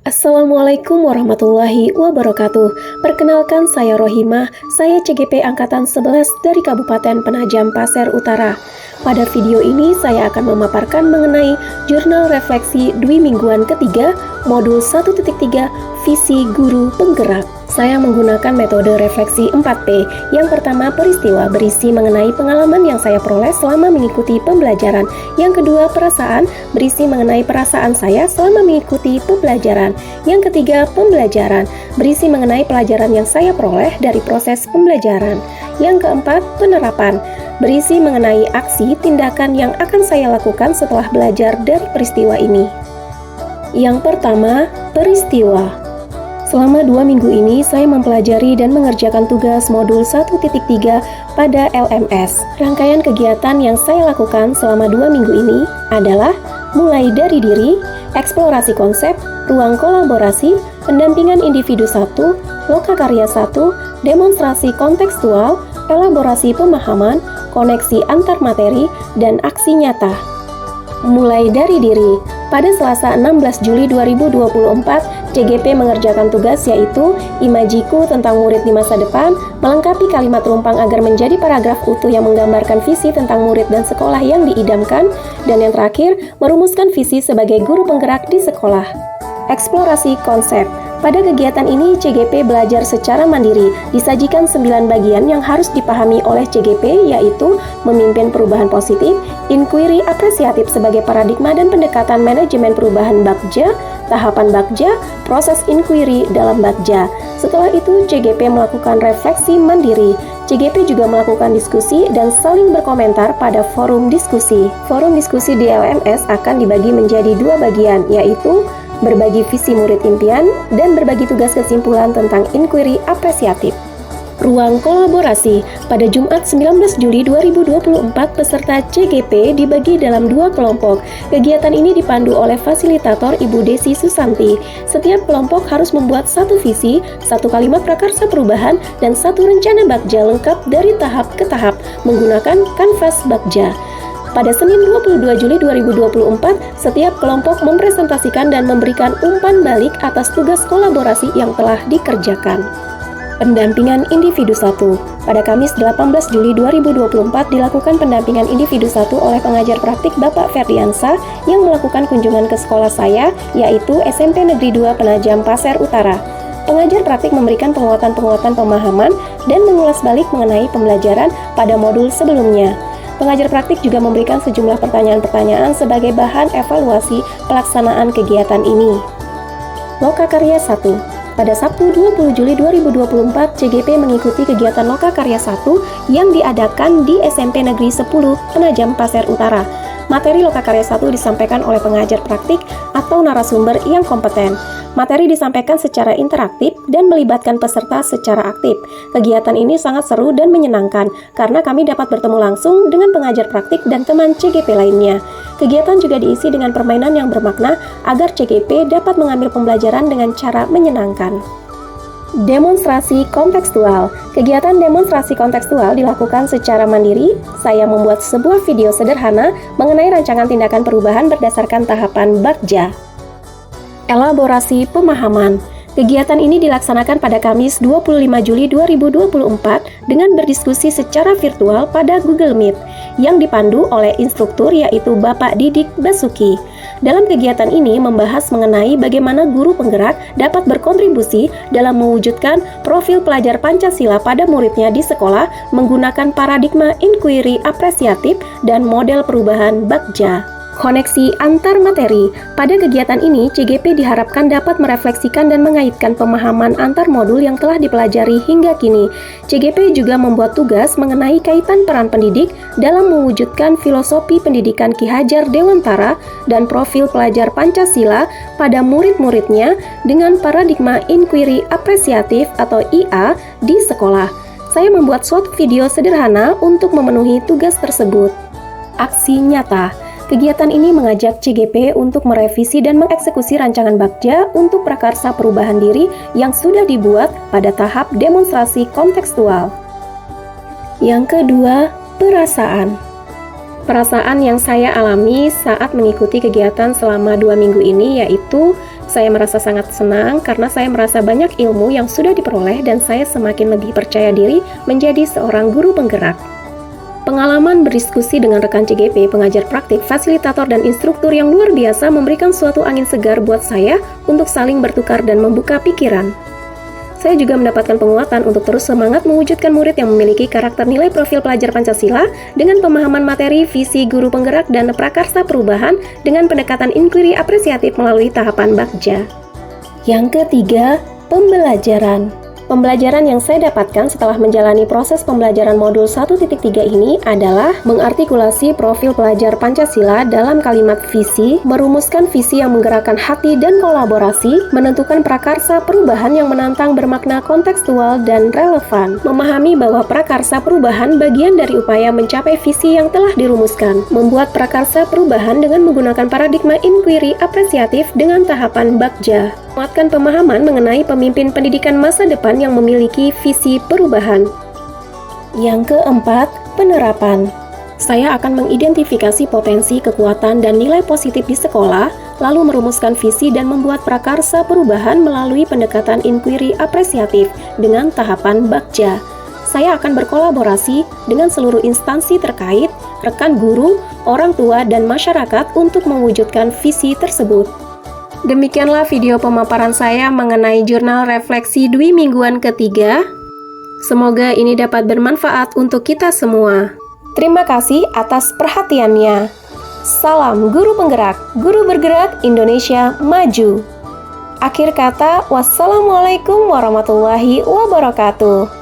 Assalamualaikum warahmatullahi wabarakatuh. Perkenalkan, saya Rohimah, saya CGP Angkatan 11 dari Kabupaten Penajam Pasir Utara. Pada video ini saya akan memaparkan mengenai Jurnal Refleksi Dwi Mingguan ketiga, Modul 1.3, Visi Guru Penggerak. Saya menggunakan metode refleksi 4P. Yang pertama, peristiwa, berisi mengenai pengalaman yang saya peroleh selama mengikuti pembelajaran. Yang kedua, perasaan, berisi mengenai perasaan saya selama mengikuti pembelajaran. Yang ketiga, pembelajaran, berisi mengenai pelajaran yang saya peroleh dari proses pembelajaran. Yang keempat, penerapan, berisi mengenai aksi tindakan yang akan saya lakukan setelah belajar dari peristiwa ini. Yang pertama, peristiwa. Selama 2 minggu ini, saya mempelajari dan mengerjakan tugas modul 1.3 pada LMS. Rangkaian kegiatan yang saya lakukan selama 2 minggu ini adalah mulai dari diri, eksplorasi konsep, ruang kolaborasi, pendampingan individu 1, lokakarya 1, demonstrasi kontekstual, elaborasi pemahaman, koneksi antar materi, dan aksi nyata. Mulai dari diri, pada Selasa 16 Juli 2024, CGP mengerjakan tugas yaitu imajiku tentang murid di masa depan, melengkapi kalimat rumpang agar menjadi paragraf utuh yang menggambarkan visi tentang murid dan sekolah yang diidamkan, dan yang terakhir, merumuskan visi sebagai guru penggerak di sekolah. Eksplorasi konsep. Pada kegiatan ini, CGP belajar secara mandiri, disajikan 9 bagian yang harus dipahami oleh CGP, yaitu memimpin perubahan positif, inquiry apresiatif sebagai paradigma dan pendekatan manajemen perubahan Bagja, tahapan Bagja, proses inquiry dalam Bagja. Setelah itu, CGP melakukan refleksi mandiri. CGP juga melakukan diskusi dan saling berkomentar pada forum diskusi. Forum diskusi di LMS akan dibagi menjadi 2 bagian, yaitu berbagi visi murid impian, dan berbagi tugas kesimpulan tentang inquiry apresiatif. Ruang kolaborasi. Pada Jumat 19 Juli 2024, peserta CGP dibagi dalam 2 kelompok. Kegiatan ini dipandu oleh fasilitator Ibu Desi Susanti. Setiap kelompok harus membuat 1 visi, 1 kalimat prakarsa perubahan, dan 1 rencana Bagja lengkap dari tahap ke tahap menggunakan kanvas Bagja. Pada Senin 22 Juli 2024, setiap kelompok mempresentasikan dan memberikan umpan balik atas tugas kolaborasi yang telah dikerjakan. Pendampingan individu 1. Pada Kamis 18 Juli 2024 dilakukan pendampingan individu 1 oleh pengajar praktik Bapak Ferdiansa yang melakukan kunjungan ke sekolah saya, yaitu SMP Negeri 2 Penajam Pasir Utara. Pengajar praktik memberikan penguatan-penguatan pemahaman dan mengulas balik mengenai pembelajaran pada modul sebelumnya. Pengajar praktik juga memberikan sejumlah pertanyaan-pertanyaan sebagai bahan evaluasi pelaksanaan kegiatan ini. Lokakarya 1. Pada Sabtu 20 Juli 2024, CGP mengikuti kegiatan Lokakarya 1 yang diadakan di SMP Negeri 10 Penajam Pasir Utara. Materi Lokakarya 1 disampaikan oleh pengajar praktik atau narasumber yang kompeten. Materi disampaikan secara interaktif dan melibatkan peserta secara aktif. Kegiatan ini sangat seru dan menyenangkan karena kami dapat bertemu langsung dengan pengajar praktik dan teman CGP lainnya. Kegiatan juga diisi dengan permainan yang bermakna agar CGP dapat mengambil pembelajaran dengan cara menyenangkan. Demonstrasi kontekstual. Kegiatan demonstrasi kontekstual dilakukan secara mandiri. Saya membuat sebuah video sederhana mengenai rancangan tindakan perubahan berdasarkan tahapan Bagja. Elaborasi pemahaman. Kegiatan ini dilaksanakan pada Kamis 25 Juli 2024 dengan berdiskusi secara virtual pada Google Meet yang dipandu oleh instruktur yaitu Bapak Didik Basuki. Dalam kegiatan ini membahas mengenai bagaimana guru penggerak dapat berkontribusi dalam mewujudkan profil pelajar Pancasila pada muridnya di sekolah menggunakan paradigma inquiry apresiatif dan model perubahan Bagja. Koneksi antar materi. Pada kegiatan ini, CGP diharapkan dapat merefleksikan dan mengaitkan pemahaman antar modul yang telah dipelajari hingga kini. CGP juga membuat tugas mengenai kaitan peran pendidik dalam mewujudkan filosofi pendidikan Ki Hajar Dewantara dan profil pelajar Pancasila pada murid-muridnya dengan paradigma inquiry apresiatif atau IA di sekolah. Saya membuat suatu video sederhana untuk memenuhi tugas tersebut. Aksi nyata. Kegiatan ini mengajak CGP untuk merevisi dan mengeksekusi rancangan Bagja untuk prakarsa perubahan diri yang sudah dibuat pada tahap demonstrasi kontekstual. Yang kedua, perasaan. Perasaan yang saya alami saat mengikuti kegiatan selama 2 minggu ini yaitu Saya merasa sangat senang karena saya merasa banyak ilmu yang sudah diperoleh dan saya semakin lebih percaya diri menjadi seorang guru penggerak. Pengalaman berdiskusi dengan rekan CGP, pengajar praktik, fasilitator, dan instruktur yang luar biasa memberikan suatu angin segar buat saya untuk saling bertukar dan membuka pikiran. Saya juga mendapatkan penguatan untuk terus semangat mewujudkan murid yang memiliki karakter nilai profil pelajar Pancasila dengan pemahaman materi, visi guru penggerak, dan prakarsa perubahan dengan pendekatan inquiry apresiatif melalui tahapan Bagja. Yang ketiga, pembelajaran. Pembelajaran yang saya dapatkan setelah menjalani proses pembelajaran modul 1.3 ini adalah mengartikulasi profil pelajar Pancasila dalam kalimat visi, merumuskan visi yang menggerakkan hati dan kolaborasi, menentukan prakarsa perubahan yang menantang bermakna kontekstual dan relevan, memahami bahwa prakarsa perubahan bagian dari upaya mencapai visi yang telah dirumuskan, membuat prakarsa perubahan dengan menggunakan paradigma inquiry apresiatif dengan tahapan Bagja, menguatkan pemahaman mengenai pemimpin pendidikan masa depan yang memiliki visi perubahan. Yang keempat, penerapan. Saya akan mengidentifikasi potensi, kekuatan, dan nilai positif di sekolah, lalu merumuskan visi dan membuat prakarsa perubahan melalui pendekatan inquiry apresiatif dengan tahapan Bagja. Saya akan berkolaborasi dengan seluruh instansi terkait, rekan guru, orang tua, dan masyarakat untuk mewujudkan visi tersebut. Demikianlah video pemaparan saya mengenai jurnal refleksi Dwi Mingguan ketiga. Semoga ini dapat bermanfaat untuk kita semua. Terima kasih atas perhatiannya. Salam guru penggerak, guru bergerak Indonesia maju. Akhir kata, wassalamualaikum warahmatullahi wabarakatuh.